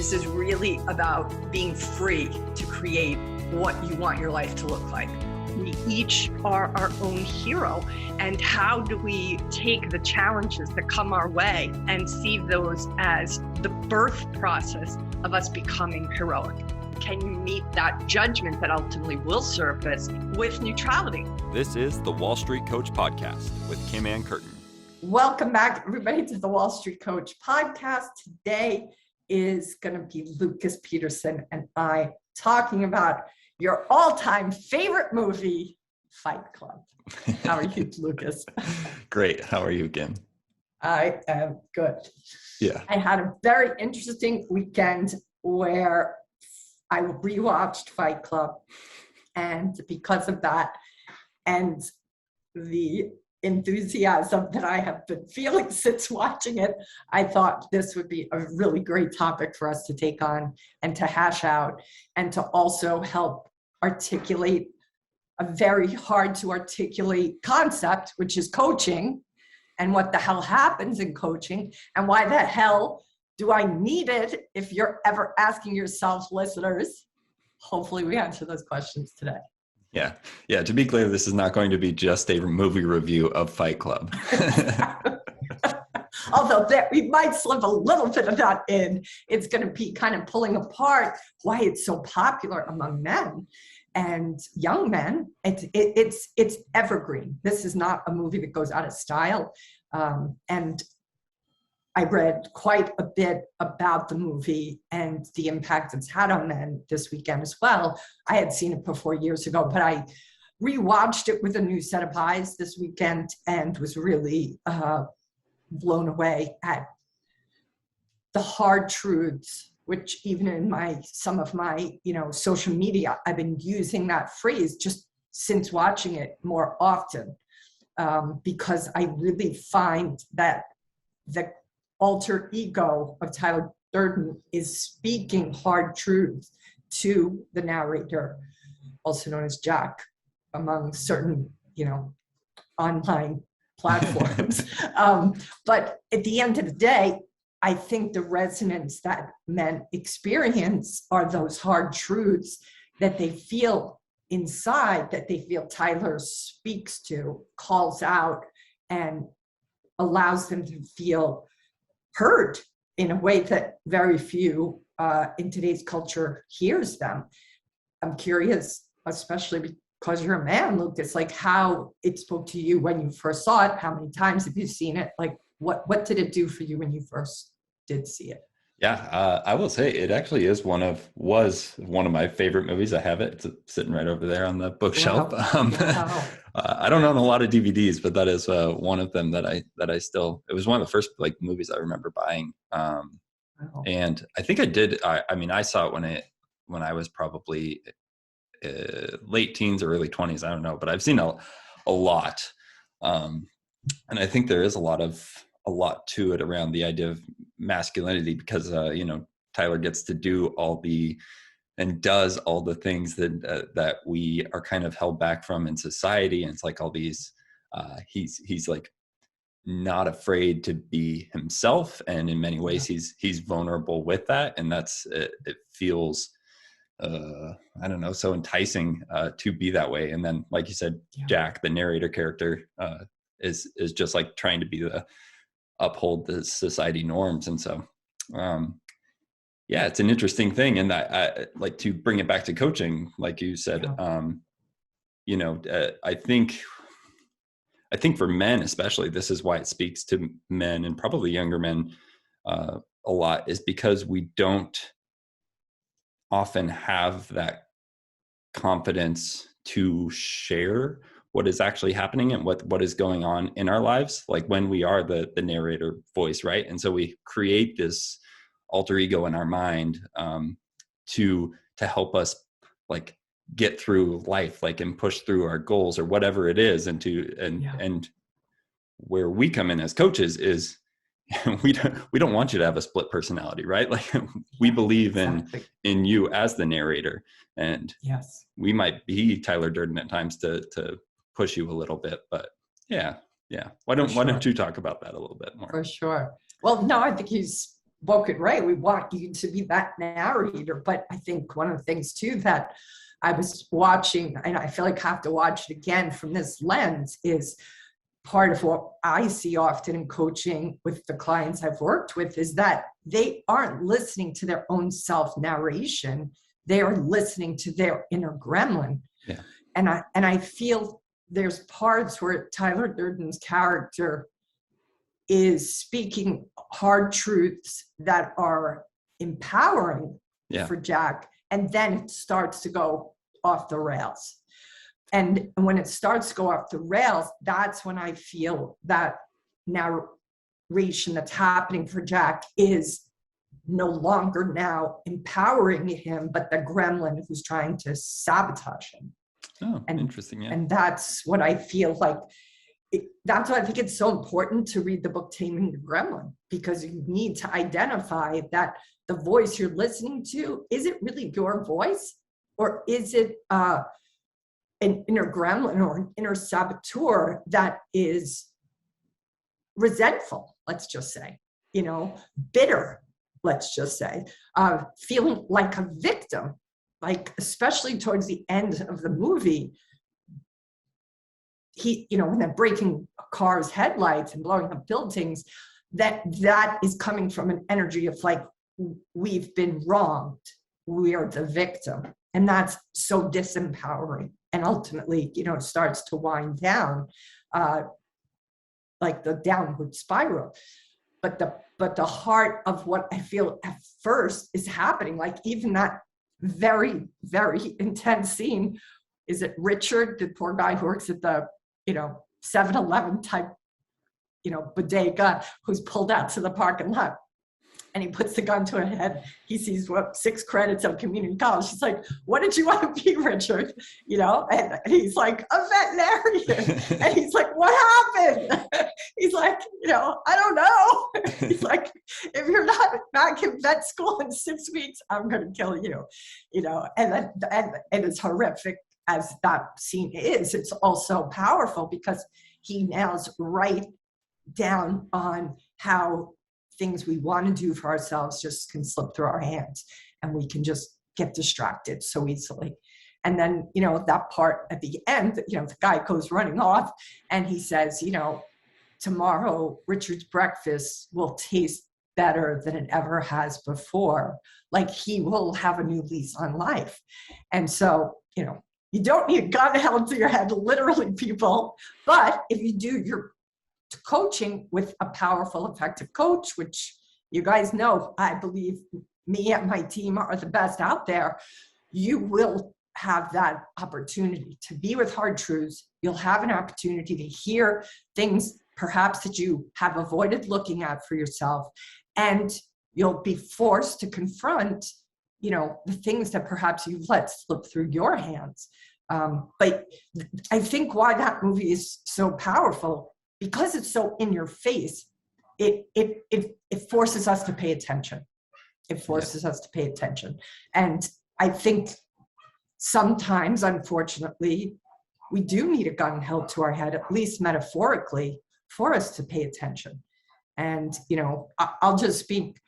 This is really about being free to create what you want your life to look like. We each are our own hero. And how do we take the challenges that come our way and see those as the birth process of us becoming heroic? Can you meet that judgment that ultimately will surface with neutrality? This is the Wall Street Coach Podcast with Kim Ann Curtin. Welcome back, everybody, to the Wall Street Coach Podcast. Today is going to be Lucas Peterson and I talking about your all-time favorite movie, Fight Club. How are you, Lucas? Great. How are you, Kim? I am good. Yeah. I had a very interesting weekend where I rewatched Fight Club, and because of that and the enthusiasm that I have been feeling since watching it, I thought this would be a really great topic for us to take on and to hash out, and to also help articulate a very hard to articulate concept, which is coaching, and what the hell happens in coaching, and why the hell do I need it? If you're ever asking yourself, listeners, hopefully we answer those questions today. Yeah. To be clear, this is not going to be just a movie review of Fight Club. Although we might slip a little bit of that in. It's going to be kind of pulling apart why it's so popular among men and young men. It's evergreen. This is not a movie that goes out of style. And I read quite a bit about the movie and the impact it's had on men this weekend as well. I had seen it before years ago, but I rewatched it with a new set of eyes this weekend and was really blown away at the hard truths, which even in some of my social media, I've been using that phrase just since watching it more often, because I really find that the alter ego of Tyler Durden is speaking hard truths to the narrator, also known as Jack, among certain, online platforms. But at the end of the day, I think the resonance that men experience are those hard truths that they feel inside, that they feel Tyler speaks to, calls out, and allows them to feel heard in a way that very few in today's culture hears them. I'm curious, especially because you're a man, Lucas, like how it spoke to you when you first saw it. How many times have you seen it? Like what did it do for you when you first did see it? Yeah, I will say it actually was one of my favorite movies. I have it. It's sitting right over there on the bookshelf. Wow. I don't own a lot of DVDs, but that is one of them that I still. It was one of the first movies I remember buying. Wow. And I think I did. I saw it when I was probably late teens or early 20s. I don't know, but I've seen a lot, and I think there is a lot to it around the idea of masculinity, because Tyler gets to do does all the things that we are kind of held back from in society, and it's like all these he's like not afraid to be himself, and in many ways he's vulnerable with that, and that's it feels I don't know, so enticing to be that way. And then, like you said, Jack, the narrator character, is just like trying to uphold the society norms. And so, it's an interesting thing. And I like to bring it back to coaching, like you said. I think for men, especially, this is why it speaks to men and probably younger men a lot, is because we don't often have that confidence to share what is actually happening and what is going on in our lives, like when we are the narrator voice, right? And so we create this alter ego in our mind to help us get through life, and push through our goals or whatever it is, and where we come in as coaches is we don't want you to have a split personality, right? We believe Exactly. in you as the narrator, and Yes, we might be Tyler Durden at times to push you a little bit, but yeah. Why don't you talk about that a little bit more? for sure. Well, no, I think he's book it right. We want you to be that narrator. But I think one of the things too that I was watching, and I feel like I have to watch it again from this lens, is part of what I see often in coaching with the clients I've worked with is that they aren't listening to their own self-narration. They are listening to their inner gremlin. Yeah. And I feel there's parts where Tyler Durden's character is speaking hard truths that are empowering for Jack, and then it starts to go off the rails. And when it starts to go off the rails, that's when I feel that narration that's happening for Jack is no longer now empowering him, but the gremlin who's trying to sabotage him. Oh, interesting. Yeah. And that's what I feel like. That's why I think it's so important to read the book Taming the Gremlin, because you need to identify that the voice you're listening to, is it really your voice, or is it an inner gremlin or an inner saboteur that is resentful, let's just say, bitter, let's just say, feeling like a victim, like especially towards the end of the movie, when they're breaking cars' headlights and blowing up buildings, that is coming from an energy of like, we've been wronged, we are the victim. And that's so disempowering. And ultimately, it starts to wind down, like the downward spiral. But the heart of what I feel at first is happening, like even that very, very intense scene, is it Richard, the poor guy who works at the 7-Eleven type, bodega, who's pulled out to the parking lot, and he puts the gun to her head. He sees 6 credits of community college. She's like, "What did you want to be, Richard?" And he's like, "A veterinarian." And he's like, "What happened?" He's like, "I don't know." He's like, "If you're not back in vet school in 6 weeks, I'm going to kill you." And it's horrific as that scene is. It's also powerful because he nails right down on how things we want to do for ourselves just can slip through our hands, and we can just get distracted so easily. And then, that part at the end, the guy goes running off and he says, "Tomorrow, Richard's breakfast will taste better than it ever has before." Like he will have a new lease on life. And so, you don't need a gun held to your head, literally, people. But if you do your coaching with a powerful, effective coach, which you guys know, I believe me and my team are the best out there, you will have that opportunity to be with hard truths. You'll have an opportunity to hear things perhaps that you have avoided looking at for yourself, and you'll be forced to confront the things that perhaps you've let slip through your hands. But I think why that movie is so powerful, because it's so in your face, it forces us to pay attention. It forces us to pay attention. And I think sometimes, unfortunately, we do need a gun held to our head, at least metaphorically, for us to pay attention. And, I'll just speak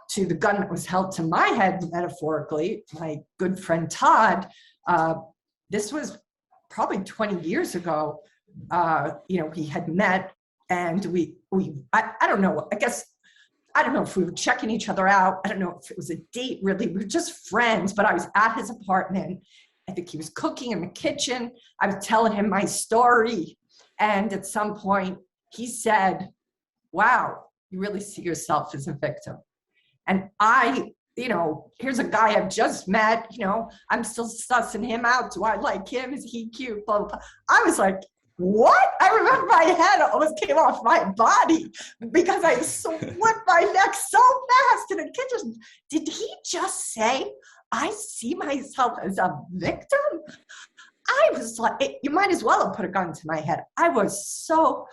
to the gun that was held to my head metaphorically. My good friend Todd, this was probably 20 years ago. We had met, and I don't know, I don't know if we were checking each other out. I don't know if it was a date, really. We were just friends, but I was at his apartment. I think he was cooking in the kitchen. I was telling him my story. And at some point he said, "Wow, you really see yourself as a victim." And I, here's a guy I've just met, I'm still sussing him out. Do I like him? Is he cute? Blah, blah, blah. I was like, what? I remember my head almost came off my body because I slipped my neck so fast in the kitchen. Did he just say, "I see myself as a victim"? I was like, you might as well have put a gun to my head. I was so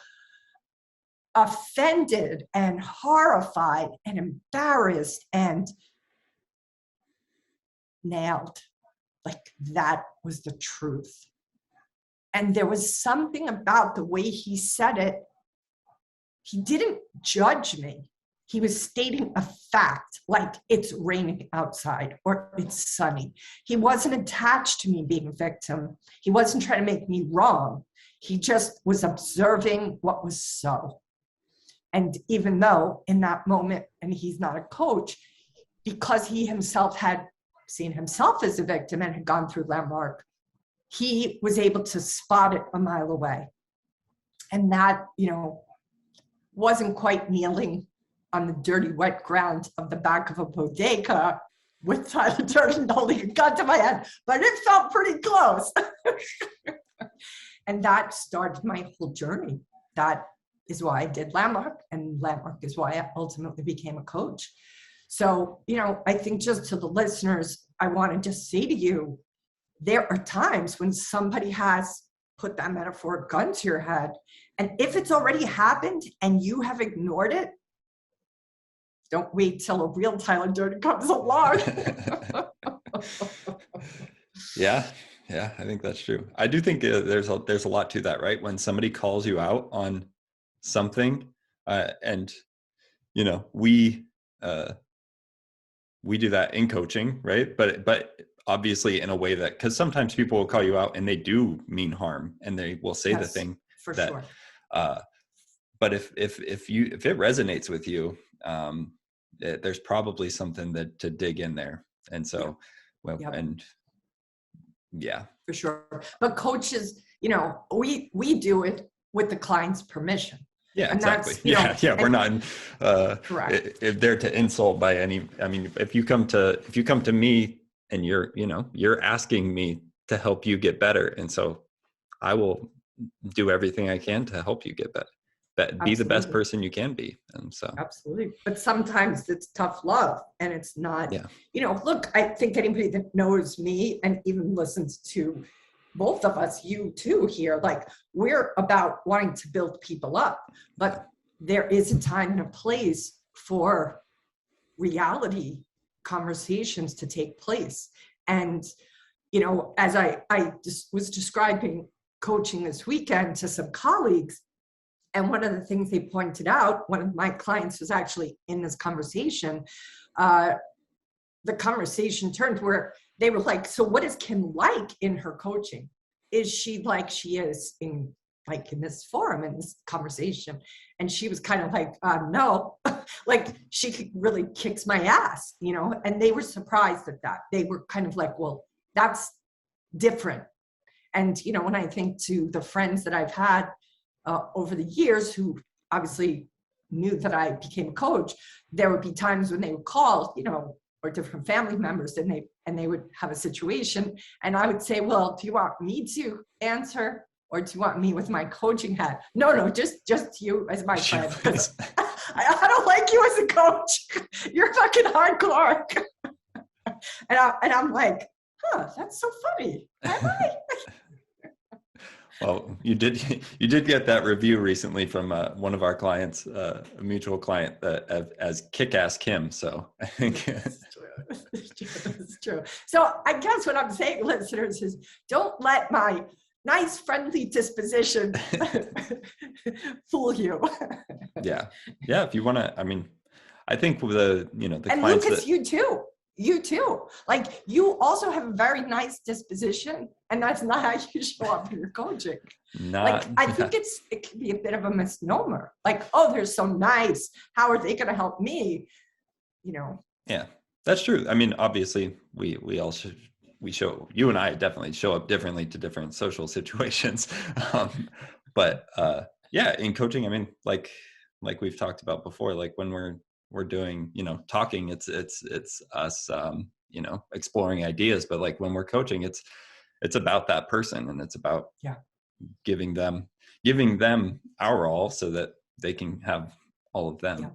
offended and horrified and embarrassed and nailed. Like, that was the truth. And there was something about the way he said it. He didn't judge me. He was stating a fact, like it's raining outside or it's sunny. He wasn't attached to me being a victim. He wasn't trying to make me wrong. He just was observing what was so. And even though in that moment, and he's not a coach, because he himself had seen himself as a victim and had gone through Landmark, he was able to spot it a mile away. And that, wasn't quite kneeling on the dirty, wet ground of the back of a bodega with Tyler Durden holding a gun to my head, but it felt pretty close. And that started my whole journey. That is why I did Landmark, and Landmark is why I ultimately became a coach. So, I think just to the listeners, I want to just say to you, there are times when somebody has put that metaphoric gun to your head, and if it's already happened and you have ignored it, don't wait till a real Tyler Durden comes along. Yeah, I think that's true. I do think there's a lot to that, right? When somebody calls you out on something, and we do that in coaching, right? But obviously in a way that, because sometimes people will call you out and they do mean harm, and they will say the thing for that. Sure. But if it resonates with you, there's probably something to dig in there, and so for sure. But coaches, we do it with the client's permission. Yeah, and exactly. We're not correct. If they're to insult by any. I mean, if you come to me and you're asking me to help you get better, and so I will do everything I can to help you get better. Be the best person you can be. And so absolutely. But sometimes it's tough love, and it's not. Look, I think anybody that knows me and even listens to both of us, you too here, like, we're about wanting to build people up, but there is a time and a place for reality conversations to take place. And, as I just was describing coaching this weekend to some colleagues, and one of the things they pointed out, one of my clients was actually in this conversation, the conversation turned where they were like, so what is Kim like in her coaching? Is she like she is in this forum, in this conversation? And she was kind of like, no, like she really kicks my ass, and they were surprised at that. They were kind of like, well, that's different. And, when I think to the friends that I've had over the years who obviously knew that I became a coach, there would be times when they would call, or different family members, and they would have a situation, and I would say, well, do you want me to answer, or do you want me with my coaching hat? No, just you as my friend. I don't like you as a coach. You're fucking hardcore. And I'm like, that's so funny. Am I? Well, you did get that review recently from one of our clients, a mutual client, as kick-ass Kim. So I think it's true. So I guess what I'm saying, listeners, is don't let my nice, friendly disposition fool you. Yeah. If you want to, I mean, I think with the and clients Lucas, you too. Like, you also have a very nice disposition, and that's not how you show up in your coaching. I think it can be a bit of a misnomer. Like, oh, they're so nice. How are they going to help me? Yeah, that's true. I mean, obviously, we you and I definitely show up differently to different social situations. But in coaching, I mean, like we've talked about before, like when we're doing, talking, it's us, exploring ideas, but like when we're coaching, it's about that person, and it's about giving them our all so that they can have all of them.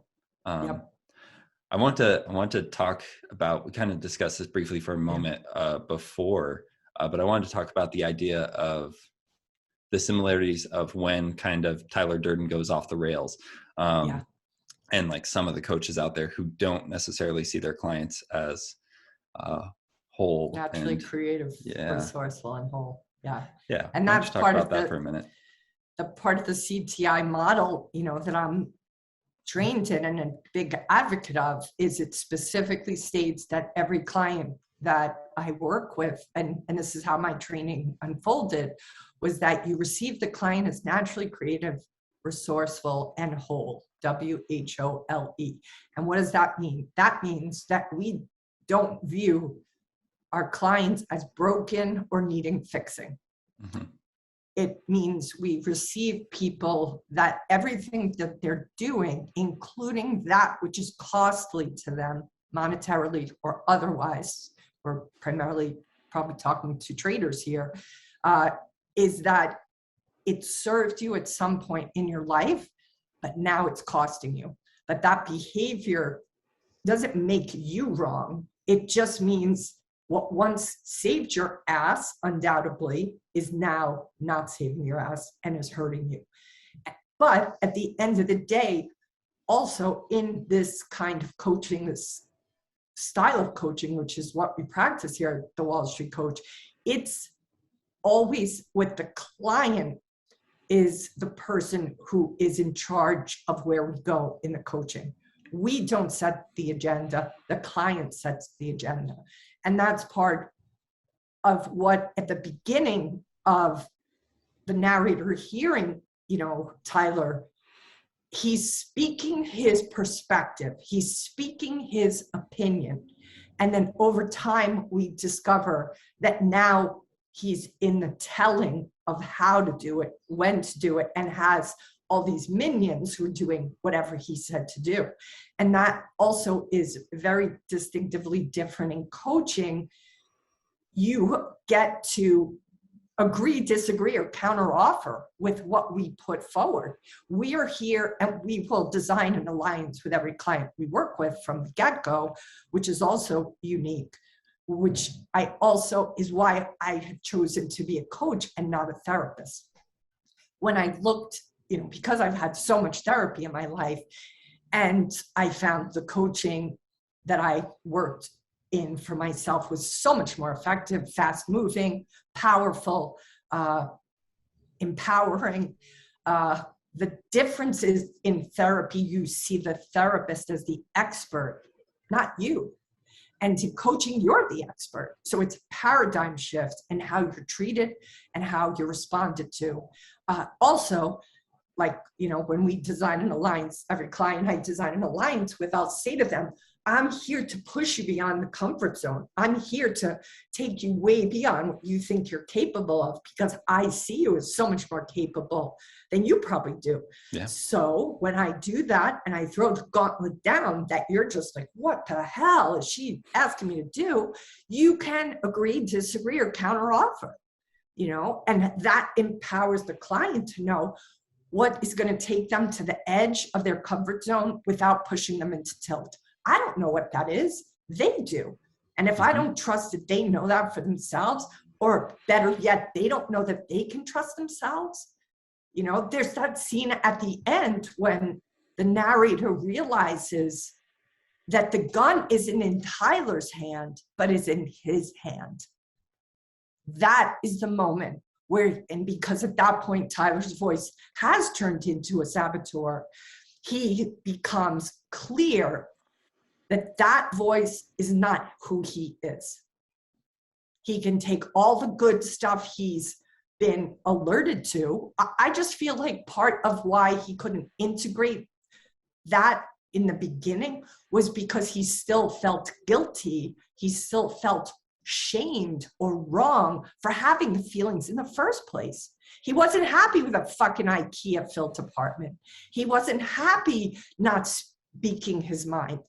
I want to talk about, we kind of discussed this briefly for a moment before, but I wanted to talk about the idea of the similarities of when kind of Tyler Durden goes off the rails. And like some of the coaches out there who don't necessarily see their clients as whole, naturally and creative, resourceful, and whole. Yeah. And that's part of that for a minute. The part of the CTI model, that I'm trained in and a big advocate of is it specifically states that every client that I work with, and this is how my training unfolded, was that you receive the client as naturally creative, resourceful, and whole, WHOLE. And what does that mean? That means that we don't view our clients as broken or needing fixing. Mm-hmm. It means we receive people that everything that they're doing, including that which is costly to them monetarily or otherwise, we're primarily probably talking to traders here, is that it served you at some point in your life, but now it's costing you. But that behavior doesn't make you wrong. It just means what once saved your ass, undoubtedly, is now not saving your ass and is hurting you. But at the end of the day, also in this kind of coaching, this style of coaching, which is what we practice here at the Wall Street Coach, it's always with the client is the person who is in charge of where we go in the coaching. We don't set the agenda, the client sets the agenda. And that's part of what at the beginning of the narrator hearing, Tyler, he's speaking his perspective, he's speaking his opinion. And then over time, we discover that now he's in the telling of how to do it, when to do it, and has all these minions who are doing whatever he said to do. And that also is very distinctively different in coaching. You get to agree, disagree, or counteroffer with what we put forward. We are here and we will design an alliance with every client we work with from the get-go, which is also unique, which I also is why I have chosen to be a coach and not a therapist. When I looked, because I've had so much therapy in my life, and I found the coaching that I worked in for myself was so much more effective, fast moving, powerful, empowering. The difference is in therapy, you see the therapist as the expert, not you. And in coaching, you're the expert. So it's a paradigm shift in how you're treated and how you're responded to. Also, when we design an alliance, every client I design an alliance with, I'll say to them, I'm here to push you beyond the comfort zone. I'm here to take you way beyond what you think you're capable of, because I see you as so much more capable than you probably do. Yeah. So when I do that and I throw the gauntlet down that you're just like, what the hell is she asking me to do? You can agree, disagree, or counteroffer, and that empowers the client to know what is going to take them to the edge of their comfort zone without pushing them into tilt. I don't know what that is. They do. And if I don't trust that they know that for themselves, or better yet, they don't know that they can trust themselves. There's that scene at the end when the narrator realizes that the gun isn't in Tyler's hand, but is in his hand. That is the moment where, and because at that point, Tyler's voice has turned into a saboteur, he becomes clear that voice is not who he is. He can take all the good stuff he's been alerted to. I just feel like part of why he couldn't integrate that in the beginning was because he still felt guilty. He still felt shamed or wrong for having the feelings in the first place. He wasn't happy with a fucking IKEA filled apartment. He wasn't happy not speaking his mind.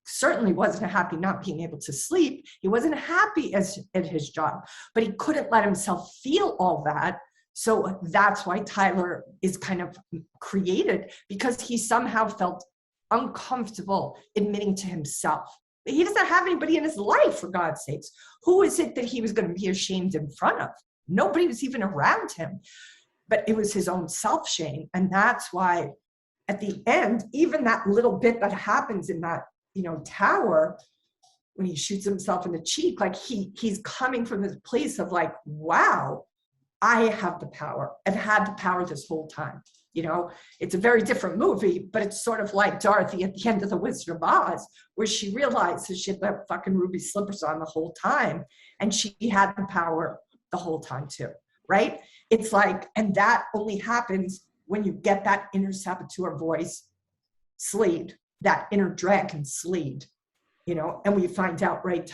Certainly wasn't happy not being able to sleep. He wasn't happy at his job, but he couldn't let himself feel all that. So that's why Tyler is kind of created, because he somehow felt uncomfortable admitting to himself. He doesn't have anybody in his life, for God's sakes. Who is it that he was going to be ashamed in front of? Nobody was even around him, but it was his own self-shame. And that's why at the end, even that little bit that happens in that tower, when he shoots himself in the cheek, like he's coming from this place of like, wow, I have the power. I've had the power this whole time. You know, it's a very different movie, but it's sort of like Dorothy at the end of The Wizard of Oz, where she realizes she had that fucking ruby slippers on the whole time, and she had the power the whole time too, right? It's like, and that only happens when you get that inner saboteur voice sleed, that inner dragon sleed, you know, and we find out, right,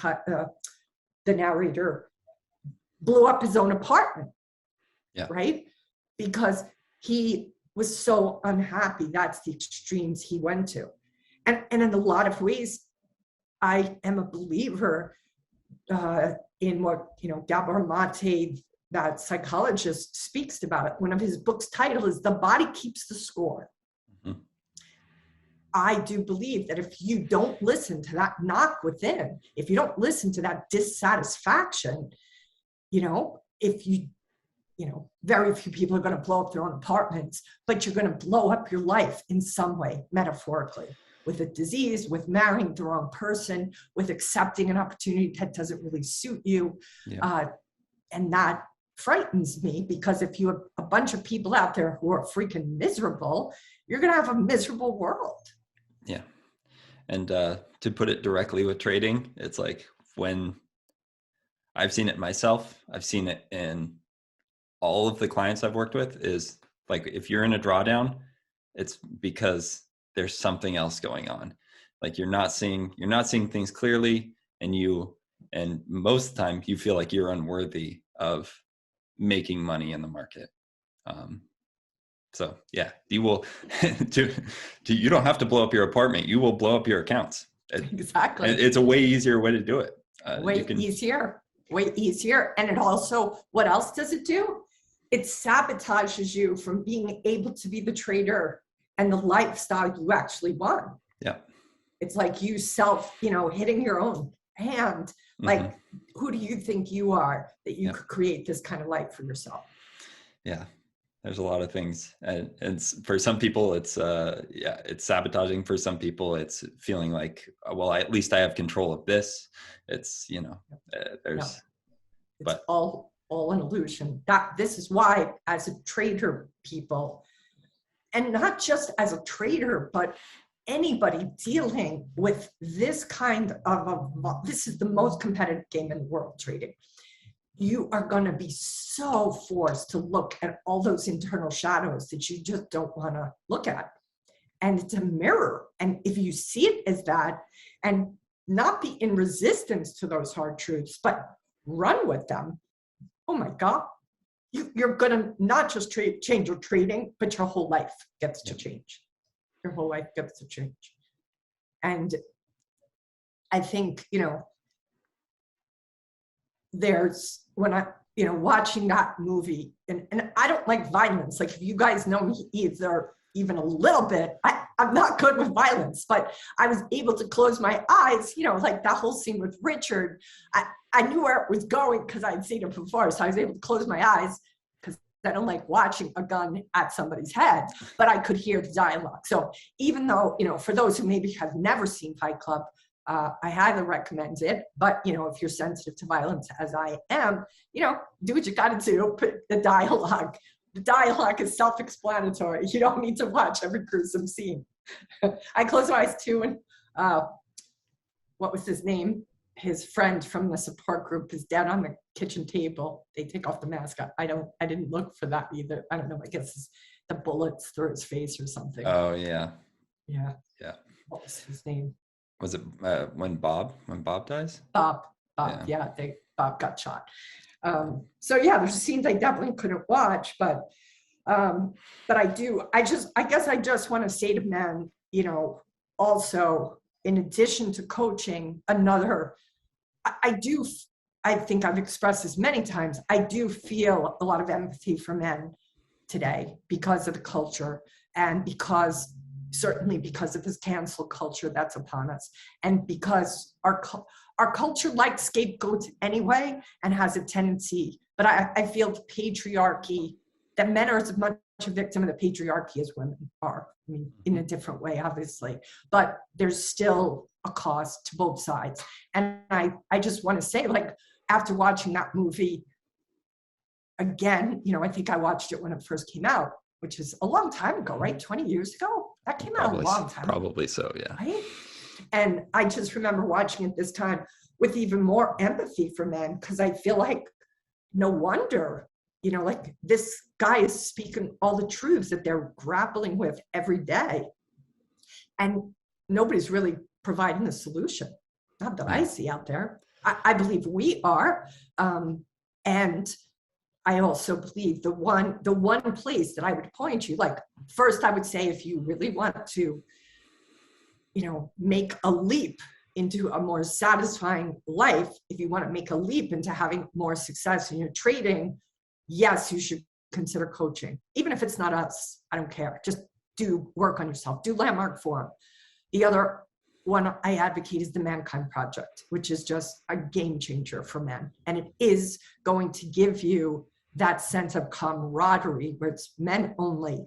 the narrator blew up his own apartment, right? Because he was so unhappy. That's the extremes he went to. And in a lot of ways, I am a believer in what, you know, Gabor Mate, that psychologist, speaks about it. One of his books' title is The Body Keeps the Score. Mm-hmm. I do believe that if you don't listen to that knock within, if you don't listen to that dissatisfaction, you know, very few people are going to blow up their own apartments, but you're going to blow up your life in some way, metaphorically, with a disease, with marrying the wrong person, with accepting an opportunity that doesn't really suit you. And that frightens me, because if you have a bunch of people out there who are freaking miserable, you're going to have a miserable world. Yeah. And to put it directly with trading, it's like, when I've seen it myself, I've seen it in all of the clients I've worked with, is like, if you're in a drawdown, it's because there's something else going on. Like, you're not seeing things clearly, and most of the time you feel like you're unworthy of making money in the market. So yeah, you will you don't have to blow up your apartment. You will blow up your accounts. Exactly. It's a way easier way to do it. Way easier. And it also, what else does it do? It sabotages you from being able to be the trader and the lifestyle you actually want. Yeah. It's like you hitting your own hand. Like, who do you think you are that you could create this kind of life for yourself? Yeah. There's a lot of things. And for some people, it's sabotaging. For some people, it's feeling like, well, at least I have control of this. It's, it's all an illusion. This is why, as a trader, people, and not just as a trader, but anybody dealing with this kind of this is the most competitive game in the world, trading. You are going to be so forced to look at all those internal shadows that you just don't want to look at. And it's a mirror. And if you see it as that, and not be in resistance to those hard truths, but run with them, oh my God, you're going to not just change your trading, but your whole life gets to change. Your whole life gets to change. And I think, there's, when I, watching that movie, and I don't like violence. Like, if you guys know me even a little bit, I'm not good with violence, but I was able to close my eyes, like that whole scene with Richard. I knew where it was going because I'd seen it before. So I was able to close my eyes, because I don't like watching a gun at somebody's head, but I could hear the dialogue. So even though, for those who maybe have never seen Fight Club, I highly recommend it. But, if you're sensitive to violence, as I am, do what you got to do. Put the dialogue. The dialogue is self-explanatory. You don't need to watch every gruesome scene. I close my eyes too, and what was his name? His friend from the support group is dead on the kitchen table. They take off the mask. I didn't look for that either. I don't know. I guess it's the bullets through his face or something. Oh yeah. Yeah. Yeah. What was his name? Was it when Bob dies? Bob. Yeah. Bob got shot. So yeah, there's scenes I definitely couldn't watch, but I do. I guess I just want to say to men, also, in addition to coaching, I think I've expressed this many times, I do feel a lot of empathy for men today because of the culture, and certainly because of this cancel culture that's upon us, and because our culture likes scapegoats anyway and has a tendency, but I feel the patriarchy, that men are as much a victim of the patriarchy as women are. I mean, in a different way, obviously, but there's still a cost to both sides. And I just want to say, like, after watching that movie, again, you know, I think I watched it when it first came out, which is a long time ago, right? 20 years ago? That came out a long time ago. Probably so, yeah. Right? And I just remember watching it this time with even more empathy for men, because I feel like no wonder, you know, like this guy is speaking all the truths that they're grappling with every day. And nobody's really providing the solution. Not that I see out there. I believe we are. And I also believe the one place that I would point you, like, first I would say, if you really want to, you know, make a leap into a more satisfying life, if you want to make a leap into having more success in your trading, yes, you should consider coaching. Even if it's not us, I don't care. Just do work on yourself. Do Landmark Forum. The other one I advocate is the Mankind Project, which is just a game changer for men. And it is going to give you that sense of camaraderie where it's men only,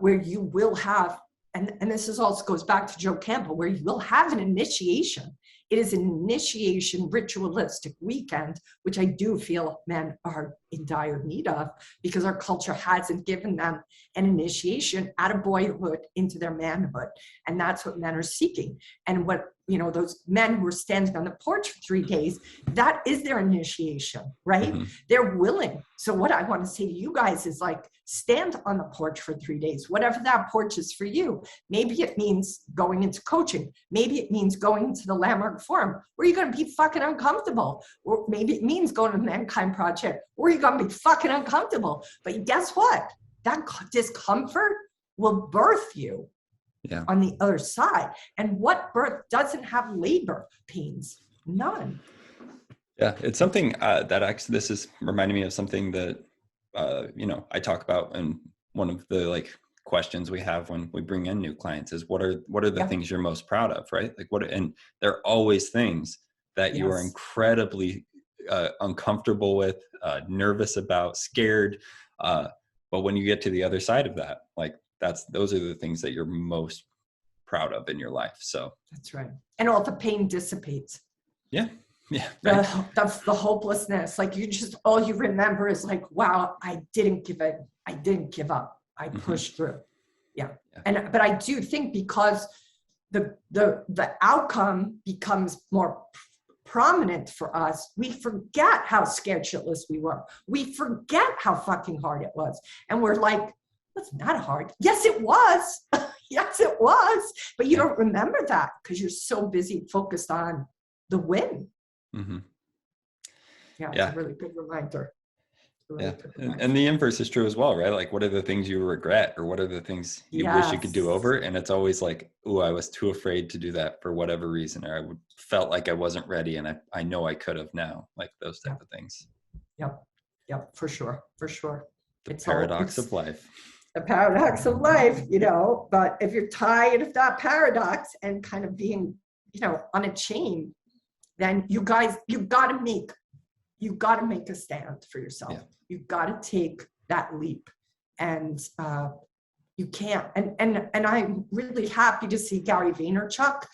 where you will have, and this is also goes back to Joe Campbell, where you will have an initiation. It is an initiation ritualistic weekend, which I do feel men are in dire need of, because our culture hasn't given them an initiation out of boyhood into their manhood. And that's what men are seeking. And what, you know, those men who are standing on the porch for 3 days, that is their initiation, right? Mm-hmm. They're willing. So what I want to say to you guys is, like, stand on the porch for 3 days, whatever that porch is for you. Maybe it means going into coaching. Maybe it means going into the Landmark Forum, where you're going to be fucking uncomfortable. Or maybe it means going to the Mankind Project, where you're going to be fucking uncomfortable. But guess what? That discomfort will birth you on the other side. And what birth doesn't have labor pains? None. Yeah, it's something that actually, this is reminding me of something that, you know, I talk about, and one of the, like, questions we have when we bring in new clients is, what are the things you're most proud of, right? Like, and there are always things that you are incredibly uncomfortable with, nervous about, scared. But when you get to the other side of that, like, those are the things that you're most proud of in your life. So that's right. And all the pain dissipates. Yeah. Yeah. Right. The hopelessness, like, you just, all you remember is, like, wow, I didn't give it. I didn't give up. I pushed through. Yeah. But I do think, because the outcome becomes more prominent for us, we forget how scared shitless we were. We forget how fucking hard it was. And we're like, that's not hard. Yes, it was. Yes, it was. But you don't remember that because you're so busy focused on the win. Mm-hmm. Yeah, it's a really good reminder. And the inverse is true as well, right? Like, what are the things you regret, or what are the things you wish you could do over? And it's always like, ooh, I was too afraid to do that for whatever reason, or I felt like I wasn't ready, and I know I could have now, like those type of things. Yep, for sure. The paradox of life. The paradox of life, you know, but if you're tired of that paradox and kind of being, you know, on a chain, then you got to make a stand for yourself. You've got to take that leap, and you can't. And I'm really happy to see Gary Vaynerchuk.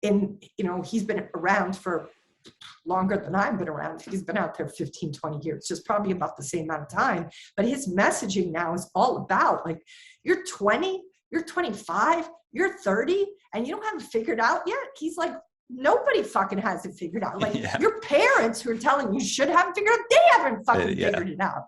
You know, he's been around for longer than I've been around. He's been out there 15, 20 years, just probably about the same amount of time. But his messaging now is all about, like, you're 20, you're 25, you're 30, and you don't have it figured out yet. He's like, nobody fucking has it figured out. Like, your parents who are telling you should have it figured out, they haven't fucking figured it out.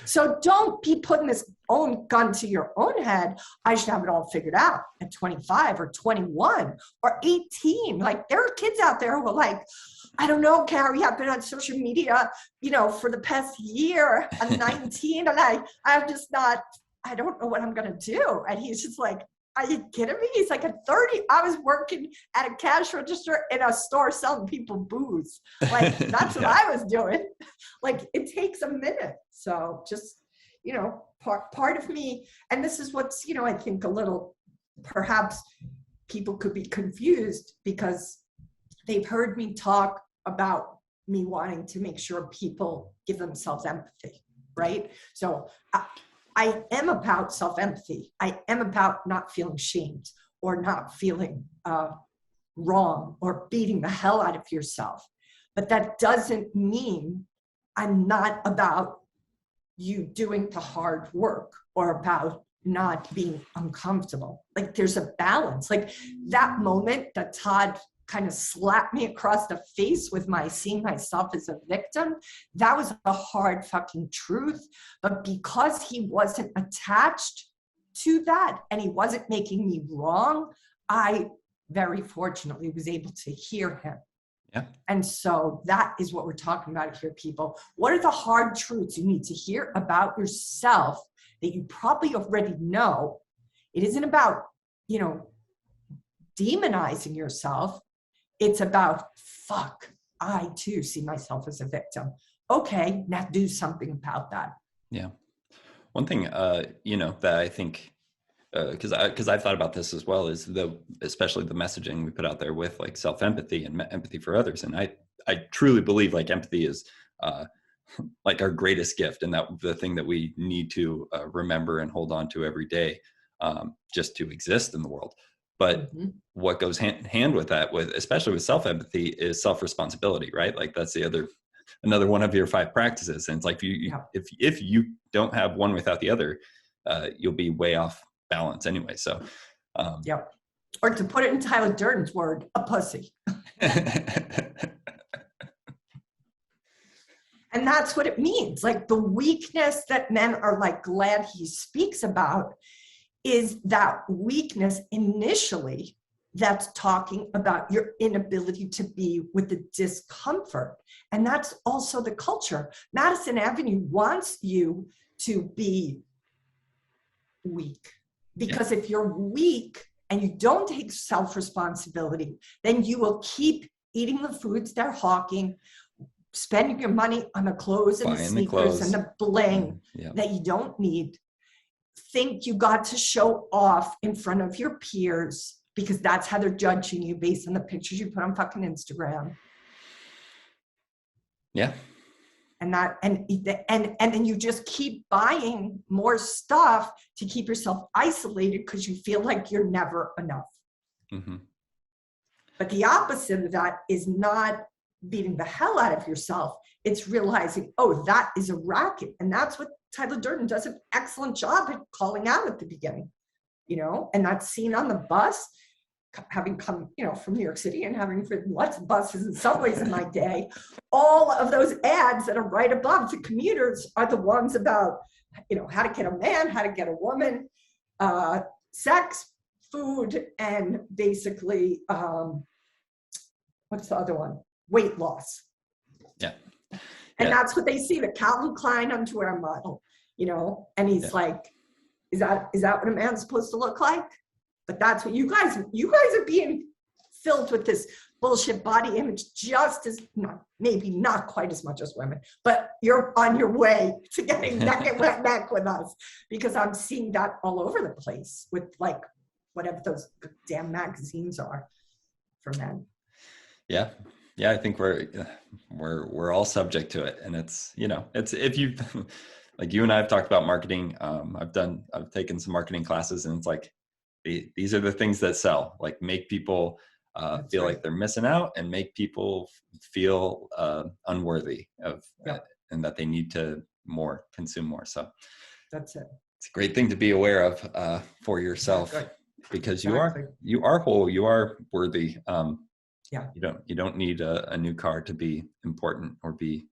So don't be putting this own gun to your own head. I should have it all figured out at 25 or 21 or 18. Like, there are kids out there who are like, I don't know, Carrie, I've been on social media, you know, for the past year. I'm 19 and I don't know what I'm going to do. And he's just like, are you kidding me? He's like, at 30, I was working at a cash register in a store selling people booze. Like, that's what I was doing. Like, it takes a minute. So just, you know, part of me, and this is what's, you know, I think a little, perhaps people could be confused because they've heard me talk about me wanting to make sure people give themselves empathy, right? So I am about self-empathy. I am about not feeling shamed or not feeling wrong or beating the hell out of yourself. But that doesn't mean I'm not about you doing the hard work or about not being uncomfortable. Like there's a balance. Like that moment that Todd kind of slapped me across the face with my seeing myself as a victim, that was a hard fucking truth. But because he wasn't attached to that and he wasn't making me wrong, I very fortunately was able to hear him. Yeah. And so that is what we're talking about here, people. What are the hard truths you need to hear about yourself that you probably already know? It isn't about, you know, demonizing yourself. It's about, fuck, I too see myself as a victim. Okay, now do something about that. Yeah. One thing, you know, that I think, because I've thought about this as well, is especially the messaging we put out there with like self-empathy and empathy for others. And I truly believe like empathy is like our greatest gift, and that the thing that we need to remember and hold on to every day, just to exist in the world. But what goes hand in hand with that, especially with self-empathy, is self-responsibility, right? Like that's another one of your 5 practices. And it's like if you don't have one without the other, you'll be way off balance anyway. So or to put it in Tyler Durden's word, a pussy. And that's what it means. Like the weakness that men are like glad he speaks about is that weakness initially that's talking about your inability to be with the discomfort. And that's also the culture. Madison Avenue wants you to be weak, because if you're weak and you don't take self-responsibility, then you will keep eating the foods they're hawking, spending your money on the clothes and the sneakers and the bling that you don't need. Think you got to show off in front of your peers because that's how they're judging you based on the pictures you put on fucking Instagram. Yeah. And then you just keep buying more stuff to keep yourself isolated because you feel like you're never enough. Mm-hmm. But the opposite of that is not beating the hell out of yourself. It's realizing, oh, that is a racket. And that's what Tyler Durden does an excellent job at calling out at the beginning, you know, and that scene on the bus, having come, you know, from New York City and having ridden lots of buses and subways in my day, all of those ads that are right above the commuters are the ones about, you know, how to get a man, how to get a woman, sex, food, and basically, what's the other one? Weight loss. Yeah. And that's what they see, the Calvin Klein underwear model, you know, and he's like, is that what a man's supposed to look like? But that's what you guys are being filled with this bullshit body image just as, maybe not quite as much as women, but you're on your way to getting neck and neck with us, because I'm seeing that all over the place with like whatever those damn magazines are for men. Yeah. Yeah, I think we're all subject to it, and it's, you know, it's, if you like, you and I have talked about marketing. I've taken some marketing classes, and it's like these are the things that sell. Like make people feel like they're missing out, and make people feel unworthy of, and that they need to consume more. So that's it. It's a great thing to be aware of for yourself, because you are whole, you are worthy. You don't need a new car to be important or be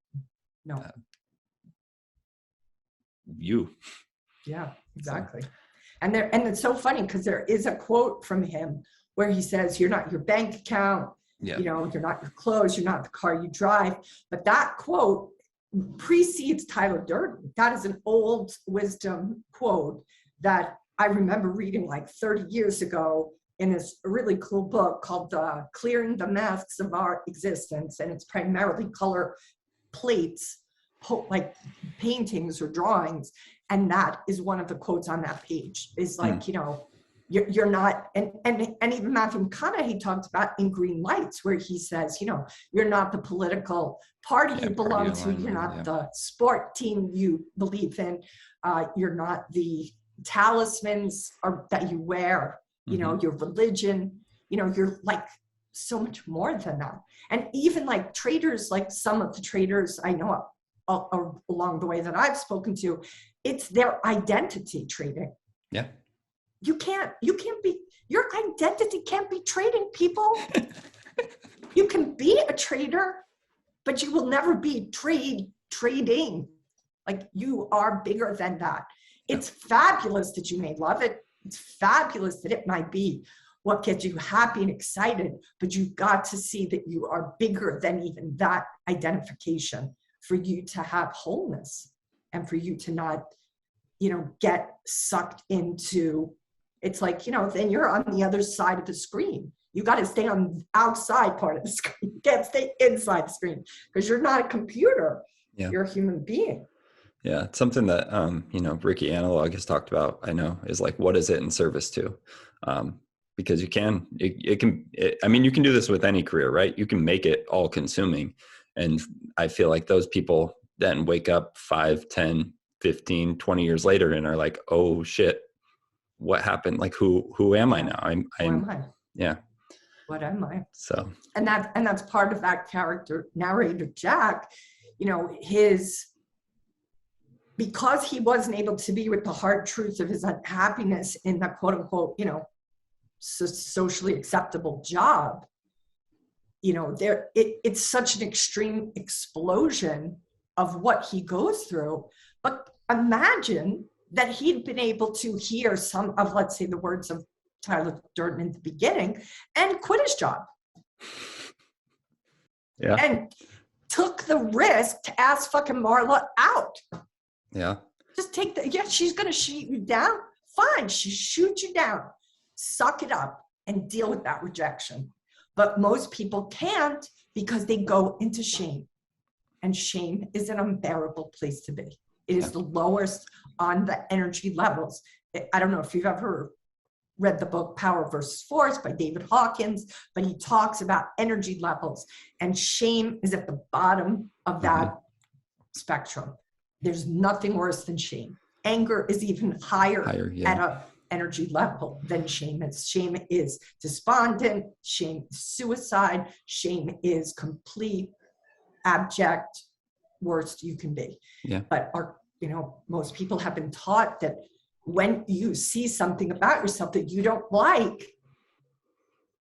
you. Yeah, exactly. So. And it's so funny because there is a quote from him where he says, "You're not your bank account. You know, you're not your clothes. You're not the car you drive." But that quote precedes Tyler Durden. That is an old wisdom quote that I remember reading like 30 years ago in this really cool book called Clearing the Masks of Our Existence. And it's primarily color plates, like paintings or drawings. And that is one of the quotes on that page is like, you know, you're not, and even Matthew McConaughey talked about in Green Lights, where he says, you know, you're not the political party you belong to, you're not the sport team you believe in, you're not the talismans that you wear, you know, your religion, you know, you're like so much more than that. And even like traders, like some of the traders I know along the way that I've spoken to, it's their identity trading. Yeah. You can't be, your identity can't be trading, people. You can be a trader, but you will never be trading. Like, you are bigger than that. It's fabulous that you may love it. It's fabulous that it might be what gets you happy and excited, but you've got to see that you are bigger than even that identification for you to have wholeness and for you to not, get sucked into, it's like, then you're on the other side of the screen. You got to stay on the outside part of the screen. You can't stay inside the screen because you're not a computer. Yeah. You're a human being. Yeah. It's something that, Ricky Analog has talked about, I know, is like, what is it in service to? Because you can do this with any career, right? You can make it all consuming. And I feel like those people then wake up 5, 10, 15, 20 years later and are like, oh shit, what happened? Like, who am I now? Who am I? Yeah. What am I? So, and that's part of that character, narrator Jack, because he wasn't able to be with the hard truth of his unhappiness in the quote unquote, socially acceptable job, it's such an extreme explosion of what he goes through. But imagine that he'd been able to hear some of, let's say, the words of Tyler Durden in the beginning and quit his job. Yeah. And took the risk to ask fucking Marla out. Yeah. Just take she's going to shoot you down. Fine. She shoots you down. Suck it up and deal with that rejection. But most people can't because they go into shame. And shame is an unbearable place to be. It is the lowest on the energy levels. I don't know if you've ever read the book Power versus Force by David Hawkins, but he talks about energy levels, and shame is at the bottom of that spectrum. There's nothing worse than shame. Anger is even higher at a energy level than shame is. Shame is despondent. Shame is suicide. Shame is complete, abject, worst you can be. Yeah. But most people have been taught that when you see something about yourself that you don't like,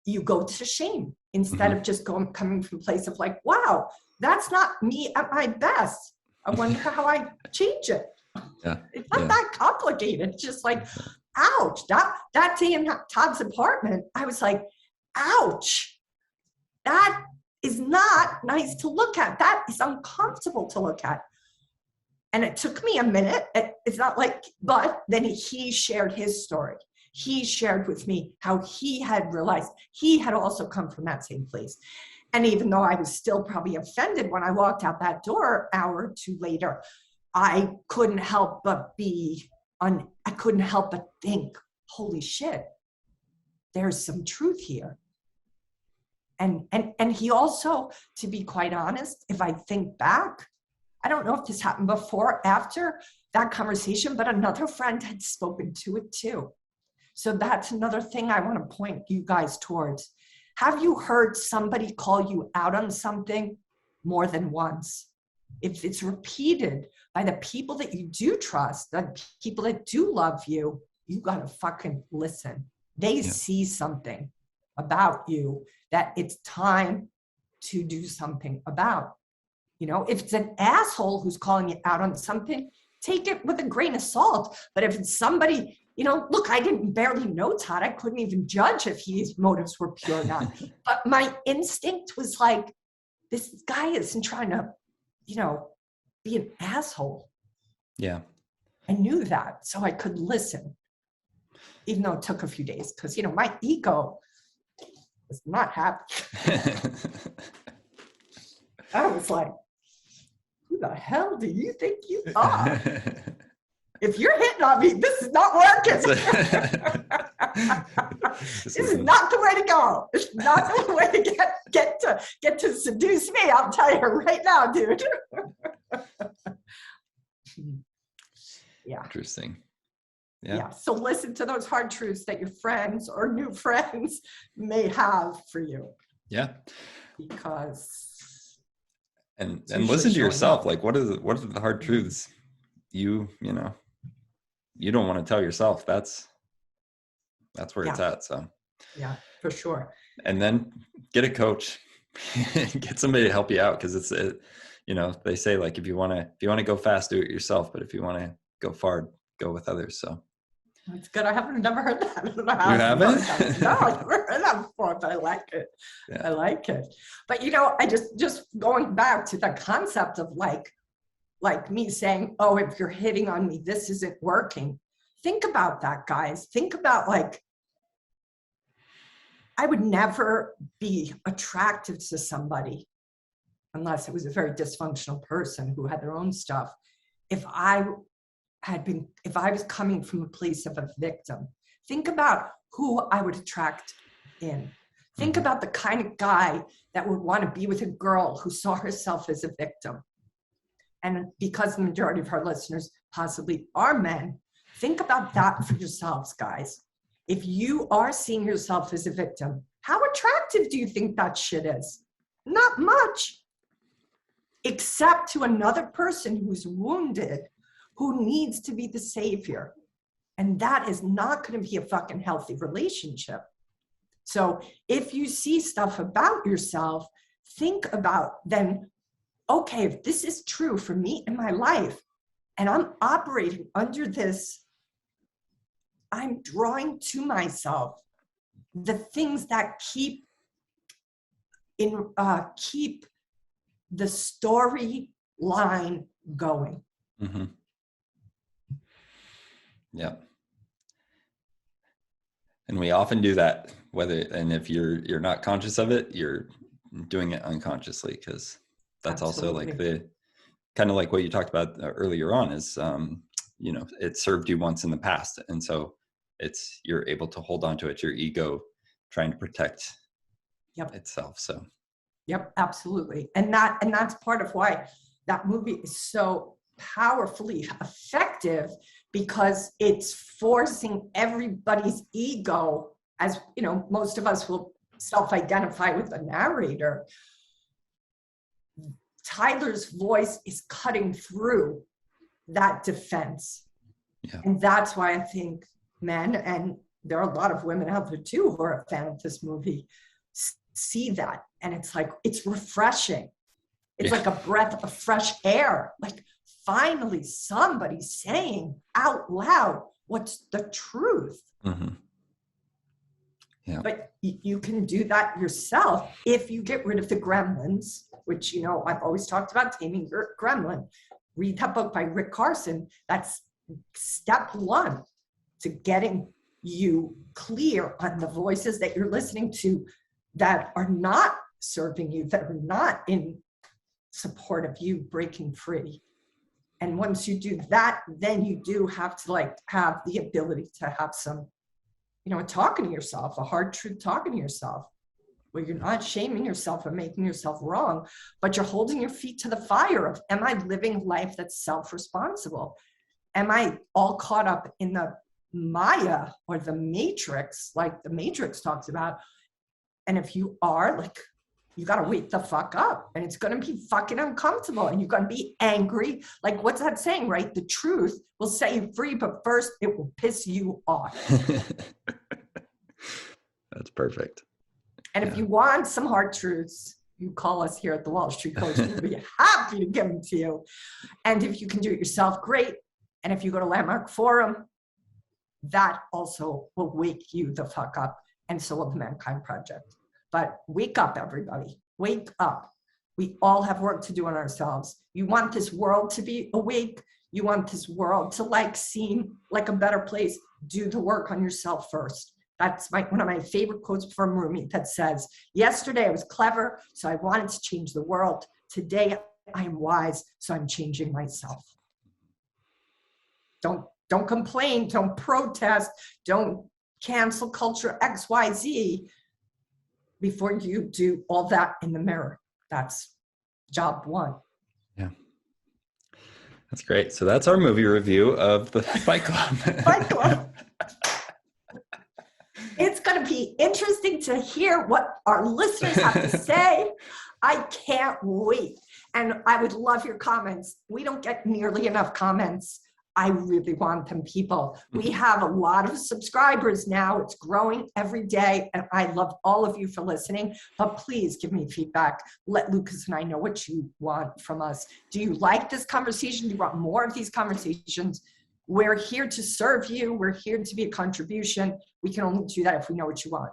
you go to shame instead of just coming from a place of like, wow, that's not me at my best. I wonder how I change it. Yeah. It's not that complicated. It's just like, ouch. That day in Todd's apartment, I was like, ouch. That is not nice to look at. That is uncomfortable to look at. And it took me a minute. It's not like, but then he shared his story. He shared with me how he had realized he had also come from that same place. And even though I was still probably offended when I walked out that door an hour or two later, I couldn't help but think, holy shit, there's some truth here. And he also, to be quite honest, if I think back, I don't know if this happened before or after that conversation, but another friend had spoken to it too. So that's another thing I want to point you guys towards. Have you heard somebody call you out on something more than once? If it's repeated by the people that you do trust, the people that do love you, you got to fucking listen. They see something about you that it's time to do something about. If it's an asshole who's calling you out on something, take it with a grain of salt. But if it's somebody, look, I didn't barely know Todd. I couldn't even judge if his motives were pure or not. But my instinct was like, this guy isn't trying to, be an asshole. Yeah. I knew that, so I could listen, even though it took a few days because, my ego was not happy. I was like, who the hell do you think you are? If you're hitting on me, this is not working. This is not the way to go. It's not the way to get to seduce me. I'll tell you right now, dude. Yeah. Interesting. Yeah. So listen to those hard truths that your friends or new friends may have for you. Yeah. Because And It's and usually listen to showing yourself. up. Like, what are the hard truths you know, you don't want to tell yourself? That's where it's at. So Yeah, for sure. and then get a coach, get somebody to help you out. Cause you know, they say like, if you want to go fast, do it yourself. But if you want to go far, go with others. So It's good. I haven't never heard that. I don't know how you I've haven't? heard that. No, I've never heard that before, but I like it. Yeah. I like it. But you know, I just going back to the concept of like me saying, oh, if you're hitting on me, this isn't working. Think about that, guys. Think about like, I would never be attractive to somebody unless it was a very dysfunctional person who had their own stuff. If I was coming from a place of a victim, think about who I would attract in. Think about the kind of guy that would want to be with a girl who saw herself as a victim. And because the majority of our listeners possibly are men, think about that for yourselves, guys. If you are seeing yourself as a victim, how attractive do you think that shit is? Not much, except to another person who's wounded, who needs to be the savior. And that is not going to be a fucking healthy relationship. So if you see stuff about yourself, think about then, okay, if this is true for me in my life, and I'm operating under this, I'm drawing to myself the things that keep the storyline going. Mm-hmm. Yeah. And we often do that, and if you're not conscious of it, you're doing it unconsciously, because that's Absolutely. also like the kind of like what you talked about earlier on is, you know, it served you once in the past. And so you're able to hold on to it, your ego trying to protect itself. So. Yep, absolutely. And that's part of why that movie is so powerfully effective, because it's forcing everybody's ego, as you know, most of us will self-identify with the narrator. Tyler's voice is cutting through that defense. Yeah. And that's why I think men, and there are a lot of women out there too who are a fan of this movie, see that. And it's like, it's refreshing. It's like a breath of fresh air. Like finally somebody's saying out loud what's the truth. Mm-hmm. Yeah. But you can do that yourself if you get rid of the gremlins, which, you know, I've always talked about taming your gremlin. Read that book by Rick Carson. That's step one to getting you clear on the voices that you're listening to that are not serving you, that are not in support of you breaking free. And once you do that, then you do have to like have the ability to have some, you know, talking to yourself, a hard truth talking to yourself, where you're not shaming yourself or making yourself wrong, but you're holding your feet to the fire of, am I living a life that's self-responsible? Am I all caught up in the Maya or the Matrix, like the Matrix talks about? And if you are, like, you got to wake the fuck up, and it's going to be fucking uncomfortable, and you're going to be angry. Like, what's that saying, right? The truth will set you free, but first it will piss you off. That's perfect. And if you want some hard truths, you call us here at the Wall Street Coach. We'll be happy to give them to you. And if you can do it yourself, great. And if you go to Landmark Forum, that also will wake you the fuck up. And so will the Mankind Project. But wake up, everybody. Wake up. We all have work to do on ourselves. You want this world to be awake. You want this world to like seem like a better place. Do the work on yourself first. That's one of my favorite quotes from Rumi that says, yesterday I was clever, so I wanted to change the world. Today I am wise, so I'm changing myself. Don't complain, don't protest, don't cancel culture XYZ before you do all that in the mirror. That's job one. Yeah. That's great. So that's our movie review of the Fight Club. Fight Club. It's going to be interesting to hear what our listeners have to say. I can't wait. And I would love your comments. We don't get nearly enough comments. I really want them, people. We have a lot of subscribers now. It's growing every day. And I love all of you for listening. But please give me feedback. Let Lucas and I know what you want from us. Do you like this conversation? Do you want more of these conversations? We're here to serve you. We're here to be a contribution. We can only do that if we know what you want.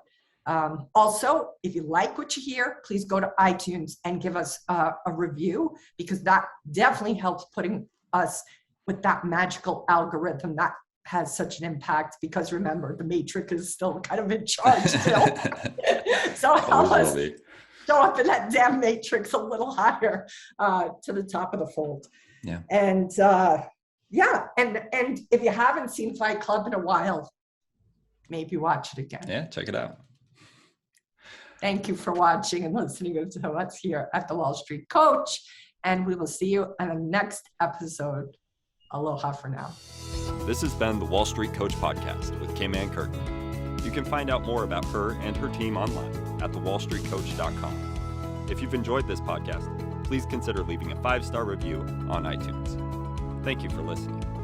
Also, if you like what you hear, please go to iTunes and give us a review, because that definitely helps putting us with that magical algorithm that has such an impact, because remember, the matrix is still kind of in charge still. So help us show up in that damn matrix a little higher to the top of the fold. Yeah. And and if you haven't seen Fight Club in a while, maybe watch it again. Yeah, check it out. Thank you for watching and listening to us here at the Wall Street Coach. And we will see you on the next episode. Aloha for now. This has been the Wall Street Coach Podcast with K-Man Curtin. You can find out more about her and her team online at thewallstreetcoach.com. If you've enjoyed this podcast, please consider leaving a 5-star review on iTunes. Thank you for listening.